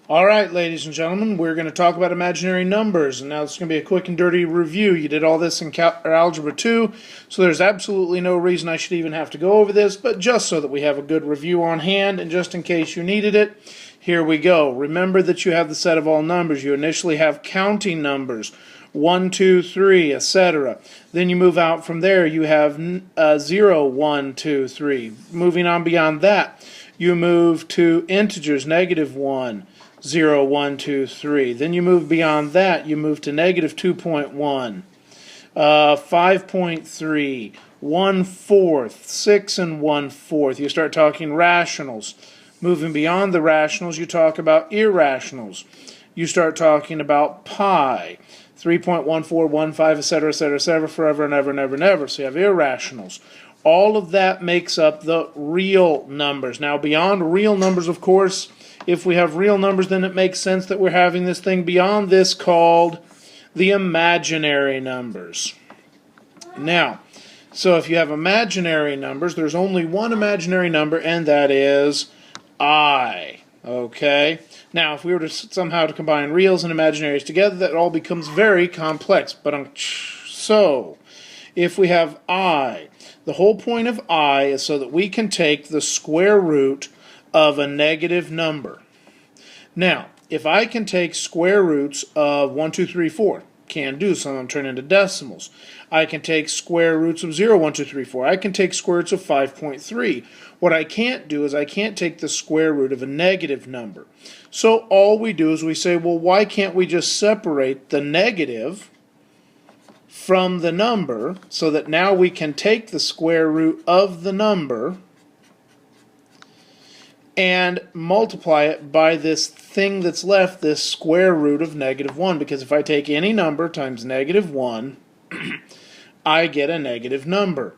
All right, ladies and gentlemen, we're going to talk about imaginary numbers, and now it's going to be a quick and dirty review. You did all this in Algebra 2, so there's absolutely no reason I should even have to go over this, but just so that we have a good review on hand, and just in case you needed it, here we go. Remember that you have the set of all numbers. You initially have counting numbers, 1, 2, 3, etc. Then you move out from there. You have 0, 1, 2, 3. Moving on beyond that, you move to integers, -1. 0, 1, 2, 3. Then you move beyond that. You move to -2.1, 5.3, 1/4, 6 and 1/4. You start talking rationals. Moving beyond the rationals, you talk about irrationals. You start talking about pi, 3.1415, etc., etc., etc., forever and ever and ever and ever. So you have irrationals. All of that makes up the real numbers. Now, beyond real numbers, of course, if we have real numbers, then it makes sense that we're having this thing beyond this called the imaginary numbers. Now, so if you have imaginary numbers, there's only one imaginary number, and that is I. Okay? Now, if we were to somehow to combine reals and imaginaries together, that all becomes very complex. But so, if we have I, the whole point of I is so that we can take the square root of a negative number. Now, if I can take square roots of 1, 2, 3, 4, can do, some of them turn into decimals. I can take square roots of 0, 1, 2, 3, 4. I can take square roots of 5.3. What I can't do is I can't take the square root of a negative number. So all we do is we say, well, why can't we just separate the negative from the number so that now we can take the square root of the number and multiply it by this thing that's left, this square root of -1. Because if I take any number times -1, I get a negative number.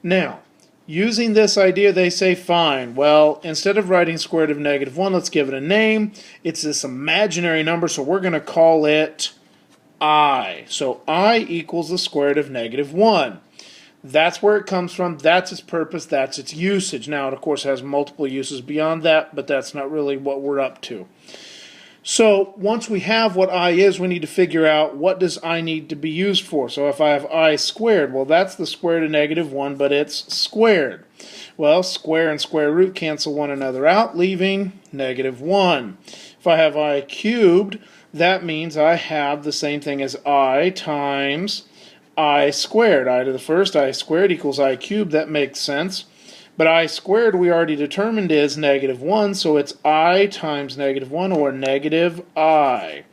Now, using this idea, they say, fine, well, instead of writing square root of -1, let's give it a name. It's this imaginary number, so we're going to call it I. So I equals the square root of -1. That's where it comes from. That's its purpose. That's its usage. Now, it, of course, has multiple uses beyond that, but that's not really what we're up to. So once we have what I is, we need to figure out what does I need to be used for. So if I have I squared, well, that's the square root of -1, but it's squared. Well, square and square root cancel one another out, leaving -1. If I have I cubed, that means I have the same thing as I times I squared. I to the first, I squared equals I cubed. That makes sense. But I squared we already determined is -1, so it's I times -1, or negative I.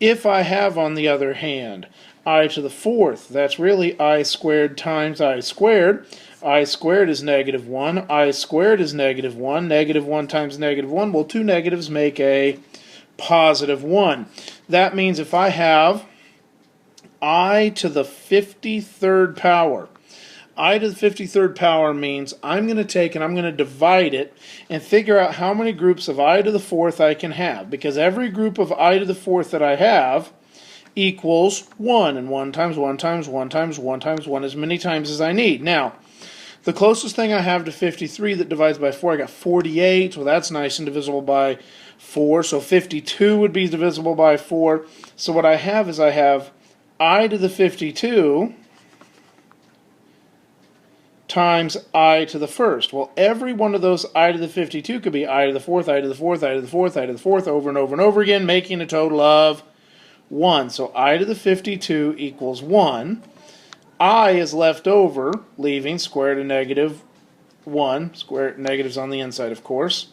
If I have, on the other hand, I to the fourth, that's really I squared times I squared. I squared is -1, I squared is -1, -1 times -1, well, two negatives make a +1. That means if I have I to the 53rd power. I to the 53rd power means I'm going to take and I'm going to divide it and figure out how many groups of I to the 4th I can have. Because every group of I to the 4th that I have equals 1. And 1 times 1 times 1 times 1 times 1 as many times as I need. Now, the closest thing I have to 53 that divides by 4, I got 48. Well, that's nice and divisible by 4. So 52 would be divisible by 4. So what I have is I have I to the 52 times I to the first. Well, every one of those I to the 52 could be I to the 4th, I to the 4th, I to the 4th, I to the 4th, over and over and over again, making a total of 1. So I to the 52 equals 1. I is left over, leaving square root of -1. Square negatives on the inside, of course.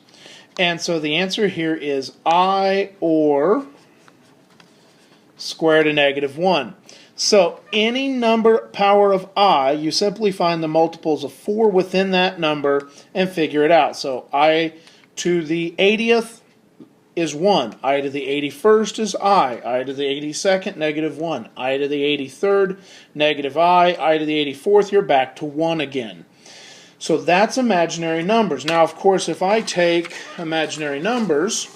And so the answer here is I, or square root of -1. So any number power of I, you simply find the multiples of 4 within that number and figure it out. So I to the 80th is 1. I to the 81st is I to the 82nd, -1. I to the 83rd, I to the 84th, you're back to 1 again. So that's imaginary numbers. Now, of course, if I take imaginary numbers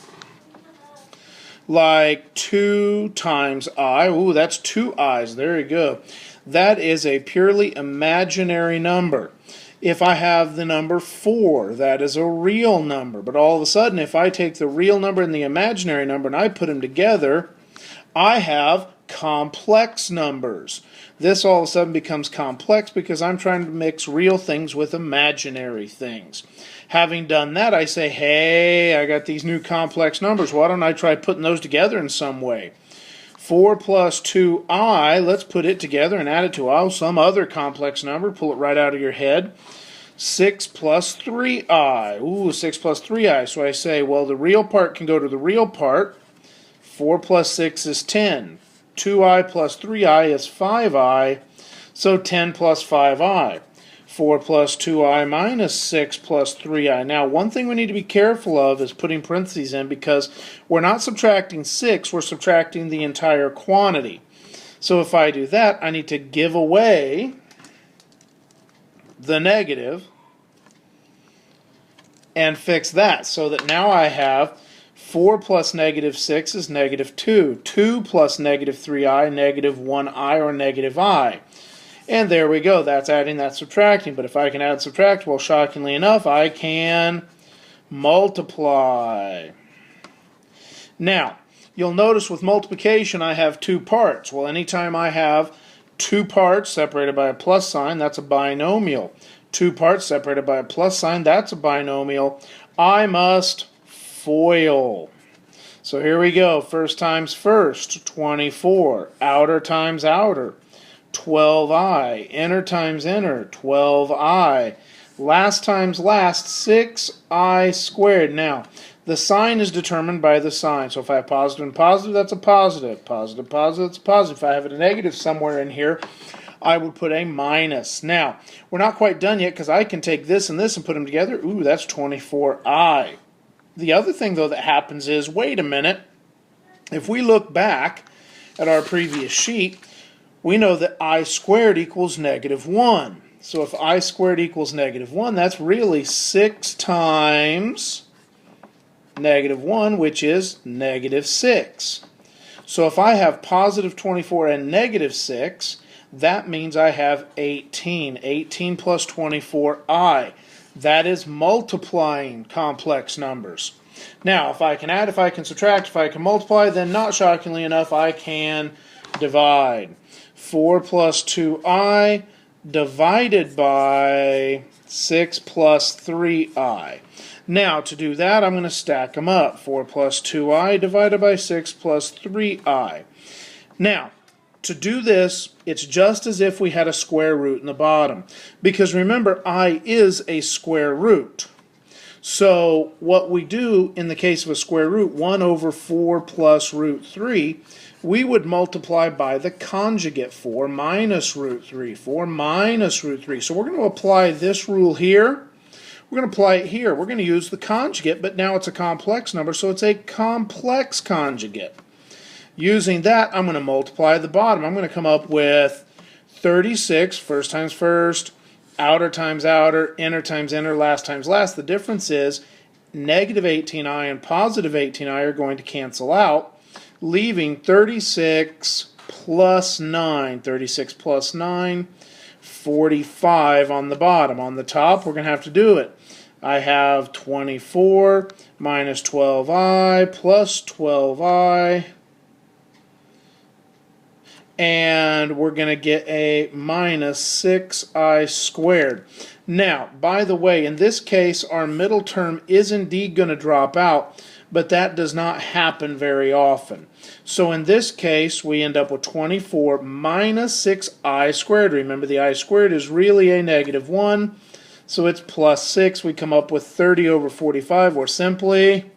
like 2 times I, ooh, that's 2 i's, there you go. That is a purely imaginary number. If I have the number 4, that is a real number. But all of a sudden, if I take the real number and the imaginary number and I put them together, I have complex numbers. This all of a sudden becomes complex because I'm trying to mix real things with imaginary things. Having done that, I say, hey, I got these new complex numbers. Why don't I try putting those together in some way? 4 plus 2i, let's put it together and add it to some other complex number. Pull it right out of your head. 6 plus 3i. Ooh, 6 plus 3i. So I say, well, the real part can go to the real part. 4 plus 6 is 10. 2i plus 3i is 5i. So 10 plus 5i. 4 plus 2i minus 6 plus 3i. Now, one thing we need to be careful of is putting parentheses in because we're not subtracting 6, we're subtracting the entire quantity. So if I do that, I need to give away the negative and fix that so that now I have 4 plus negative 6 is negative 2. 2 plus negative 3i, negative 1i or negative I. And there we go. That's adding, that's subtracting. But if I can add and subtract, well, shockingly enough, I can multiply. Now, you'll notice with multiplication, I have two parts. Well, anytime I have two parts separated by a plus sign, that's a binomial. Two parts separated by a plus sign, that's a binomial. I must FOIL. So here we go. First times first, 24. Outer times outer. 12i, inner times inner, 12i, last times last, 6i squared. Now, the sign is determined by the sign. So if I have positive and positive, that's a positive. Positive, positive, that's a positive. If I have a negative somewhere in here, I would put a minus. Now, we're not quite done yet because I can take this and this and put them together. Ooh, that's 24i. The other thing, though, that happens is, wait a minute, if we look back at our previous sheet, we know that I squared equals negative 1. So if I squared equals negative 1, that's really 6 times negative 1, which is negative 6. So if I have positive 24 and negative 6, that means I have 18. 18 plus 24i. That is multiplying complex numbers. Now, if I can add, if I can subtract, if I can multiply, then not shockingly enough, I can divide. 4 plus 2i divided by 6 plus 3i. Now, to do that, I'm going to stack them up. 4 plus 2i divided by 6 plus 3i. Now, to do this, it's just as if we had a square root in the bottom. Because remember, I is a square root. So what we do in the case of a square root, 1 over 4 plus root 3, we would multiply by the conjugate, 4 minus root 3, 4 minus root 3. So we're going to apply this rule here. We're going to apply it here. We're going to use the conjugate, but now it's a complex number, so it's a complex conjugate. Using that, I'm going to multiply the bottom. I'm going to come up with 36, first times first, outer times outer, inner times inner, last times last. The difference is negative 18i and positive 18i are going to cancel out, leaving 36 plus 9. 36 plus 9, 45 on the bottom. On the top, we're going to have to do it. I have 24 minus 12i plus 12i. And we're going to get a minus 6i squared. Now, by the way, in this case, our middle term is indeed going to drop out, but that does not happen very often. So in this case, we end up with 24 minus 6i squared. Remember, the I squared is really a negative 1, so it's plus 6. We come up with 30 over 45, or simply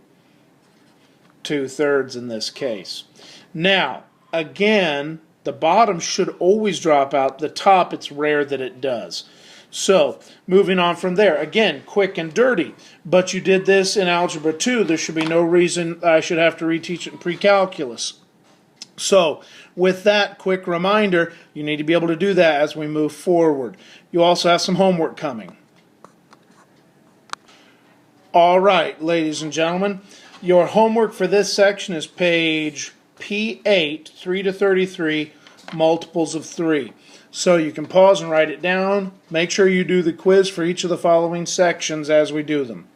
2/3 in this case. Now, again, the bottom should always drop out. The top, it's rare that it does. So, moving on from there. Again, quick and dirty. But you did this in Algebra 2. There should be no reason I should have to reteach it in pre-calculus. So, with that quick reminder, you need to be able to do that as we move forward. You also have some homework coming. All right, ladies and gentlemen, your homework for this section is page P8, 3 to 33, multiples of 3. So you can pause and write it down. Make sure you do the quiz for each of the following sections as we do them.